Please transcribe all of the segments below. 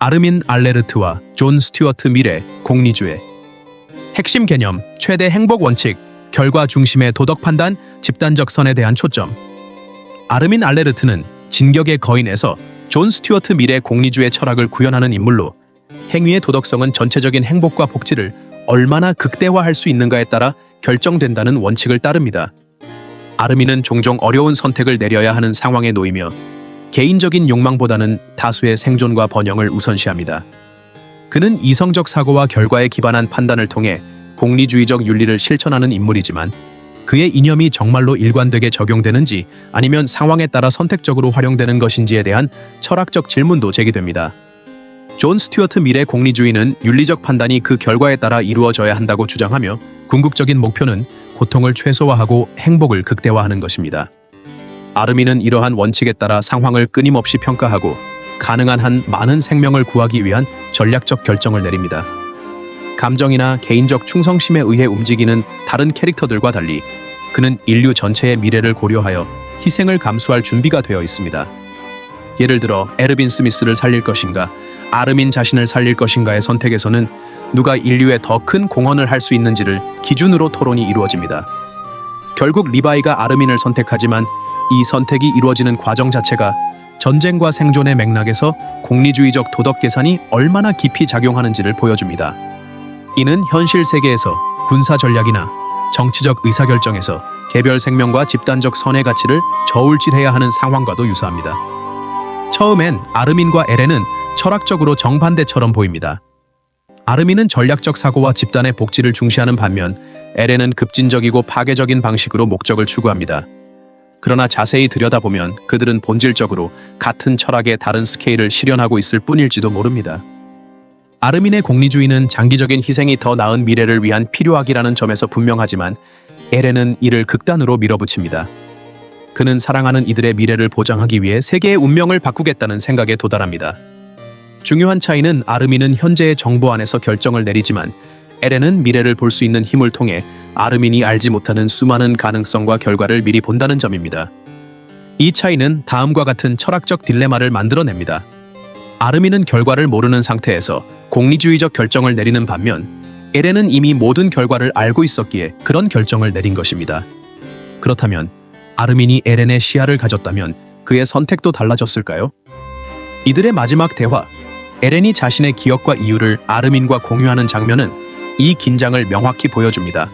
아르민 알레르트와 존 스튜어트 밀의 공리주의. 핵심 개념, 최대 행복 원칙, 결과 중심의 도덕 판단, 집단적 선에 대한 초점. 아르민 알레르트는 진격의 거인에서 존 스튜어트 밀의 공리주의 철학을 구현하는 인물로 행위의 도덕성은 전체적인 행복과 복지를 얼마나 극대화할 수 있는가에 따라 결정된다는 원칙을 따릅니다. 아르민은 종종 어려운 선택을 내려야 하는 상황에 놓이며 개인적인 욕망보다는 다수의 생존과 번영을 우선시합니다. 그는 이성적 사고와 결과에 기반한 판단을 통해 공리주의적 윤리를 실천하는 인물이지만 그의 이념이 정말로 일관되게 적용되는지 아니면 상황에 따라 선택적으로 활용되는 것인지에 대한 철학적 질문도 제기됩니다. 존 스튜어트 밀의 공리주의는 윤리적 판단이 그 결과에 따라 이루어져야 한다고 주장하며 궁극적인 목표는 고통을 최소화하고 행복을 극대화하는 것입니다. 아르민은 이러한 원칙에 따라 상황을 끊임없이 평가하고 가능한 한 많은 생명을 구하기 위한 전략적 결정을 내립니다. 감정이나 개인적 충성심에 의해 움직이는 다른 캐릭터들과 달리 그는 인류 전체의 미래를 고려하여 희생을 감수할 준비가 되어 있습니다. 예를 들어 에르빈 스미스를 살릴 것인가, 아르민 자신을 살릴 것인가의 선택에서는 누가 인류에 더 큰 공헌을 할 수 있는지를 기준으로 토론이 이루어집니다. 결국 리바이가 아르민을 선택하지만 이 선택이 이루어지는 과정 자체가 전쟁과 생존의 맥락에서 공리주의적 도덕 계산이 얼마나 깊이 작용하는지를 보여줍니다. 이는 현실 세계에서 군사 전략이나 정치적 의사결정에서 개별 생명과 집단적 선의 가치를 저울질해야 하는 상황과도 유사합니다. 처음엔 아르민과 에렌은 철학적으로 정반대처럼 보입니다. 아르민은 전략적 사고와 집단의 복지를 중시하는 반면 에렌은 급진적이고 파괴적인 방식으로 목적을 추구합니다. 그러나 자세히 들여다보면 그들은 본질적으로 같은 철학의 다른 스케일을 실현하고 있을 뿐일지도 모릅니다. 아르민의 공리주의는 장기적인 희생이 더 나은 미래를 위한 필요악이라는 점에서 분명하지만 에렌은 이를 극단으로 밀어붙입니다. 그는 사랑하는 이들의 미래를 보장하기 위해 세계의 운명을 바꾸겠다는 생각에 도달합니다. 중요한 차이는 아르민은 현재의 정보 안에서 결정을 내리지만 에렌은 미래를 볼 수 있는 힘을 통해 아르민이 알지 못하는 수많은 가능성과 결과를 미리 본다는 점입니다. 이 차이는 다음과 같은 철학적 딜레마를 만들어냅니다. 아르민은 결과를 모르는 상태에서 공리주의적 결정을 내리는 반면 에렌은 이미 모든 결과를 알고 있었기에 그런 결정을 내린 것입니다. 그렇다면 아르민이 에렌의 시야를 가졌다면 그의 선택도 달라졌을까요? 이들의 마지막 대화, 에렌이 자신의 기억과 이유를 아르민과 공유하는 장면은 이 긴장을 명확히 보여줍니다.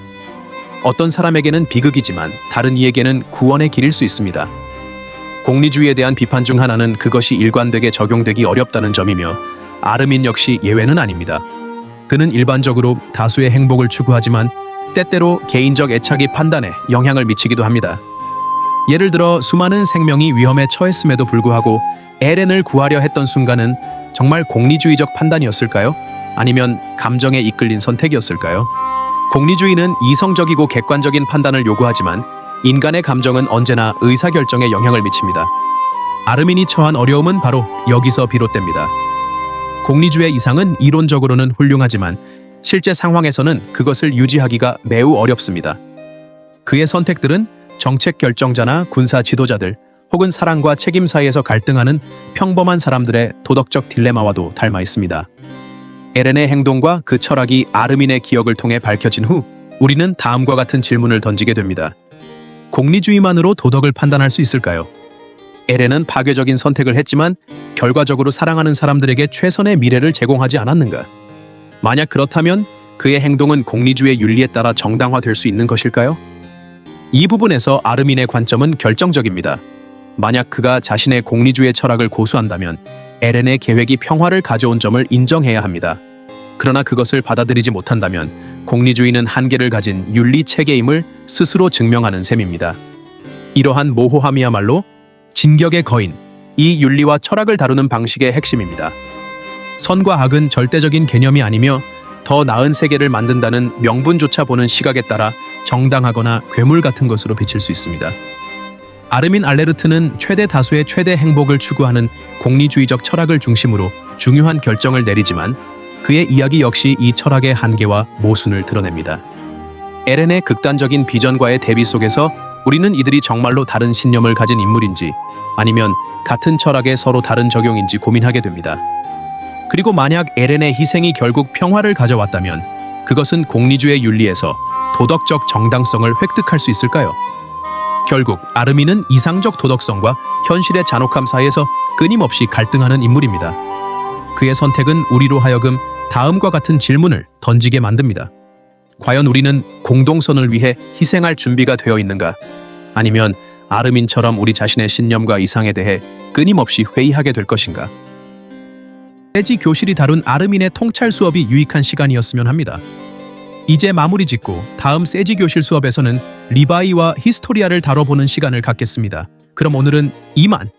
어떤 사람에게는 비극이지만 다른 이에게는 구원의 길일 수 있습니다. 공리주의에 대한 비판 중 하나는 그것이 일관되게 적용되기 어렵다는 점이며 아르민 역시 예외는 아닙니다. 그는 일반적으로 다수의 행복을 추구하지만 때때로 개인적 애착이 판단에 영향을 미치기도 합니다. 예를 들어 수많은 생명이 위험에 처했음에도 불구하고 에렌을 구하려 했던 순간은 정말 공리주의적 판단이었을까요? 아니면 감정에 이끌린 선택이었을까요? 공리주의는 이성적이고 객관적인 판단을 요구하지만 인간의 감정은 언제나 의사결정에 영향을 미칩니다. 아르민이 처한 어려움은 바로 여기서 비롯됩니다. 공리주의 이상은 이론적으로는 훌륭하지만 실제 상황에서는 그것을 유지하기가 매우 어렵습니다. 그의 선택들은 정책 결정자나 군사 지도자들 혹은 사랑과 책임 사이에서 갈등하는 평범한 사람들의 도덕적 딜레마와도 닮아 있습니다. 에렌의 행동과 그 철학이 아르민의 기억을 통해 밝혀진 후 우리는 다음과 같은 질문을 던지게 됩니다. 공리주의만으로 도덕을 판단할 수 있을까요? 에렌은 파괴적인 선택을 했지만 결과적으로 사랑하는 사람들에게 최선의 미래를 제공하지 않았는가? 만약 그렇다면 그의 행동은 공리주의 윤리에 따라 정당화될 수 있는 것일까요? 이 부분에서 아르민의 관점은 결정적입니다. 만약 그가 자신의 공리주의 철학을 고수한다면 에렌의 계획이 평화를 가져온 점을 인정해야 합니다. 그러나 그것을 받아들이지 못한다면 공리주의는 한계를 가진 윤리 체계임을 스스로 증명하는 셈입니다. 이러한 모호함이야말로 진격의 거인, 이 윤리와 철학을 다루는 방식의 핵심입니다. 선과 악은 절대적인 개념이 아니며 더 나은 세계를 만든다는 명분조차 보는 시각에 따라 정당하거나 괴물 같은 것으로 비칠 수 있습니다. 아르민 알레르트는 최대 다수의 최대 행복을 추구하는 공리주의적 철학을 중심으로 중요한 결정을 내리지만 그의 이야기 역시 이 철학의 한계와 모순을 드러냅니다. 에렌의 극단적인 비전과의 대비 속에서 우리는 이들이 정말로 다른 신념을 가진 인물인지 아니면 같은 철학의 서로 다른 적용인지 고민하게 됩니다. 그리고 만약 에렌의 희생이 결국 평화를 가져왔다면 그것은 공리주의 윤리에서 도덕적 정당성을 획득할 수 있을까요? 결국 아르민은 이상적 도덕성과 현실의 잔혹함 사이에서 끊임없이 갈등하는 인물입니다. 그의 선택은 우리로 하여금 다음과 같은 질문을 던지게 만듭니다. 과연 우리는 공동선을 위해 희생할 준비가 되어 있는가? 아니면 아르민처럼 우리 자신의 신념과 이상에 대해 끊임없이 회의하게 될 것인가? 세지 교실이 다룬 아르민의 통찰 수업이 유익한 시간이었으면 합니다. 이제 마무리 짓고 다음 세지 교실 수업에서는 리바이와 히스토리아를 다뤄보는 시간을 갖겠습니다. 그럼 오늘은 이만!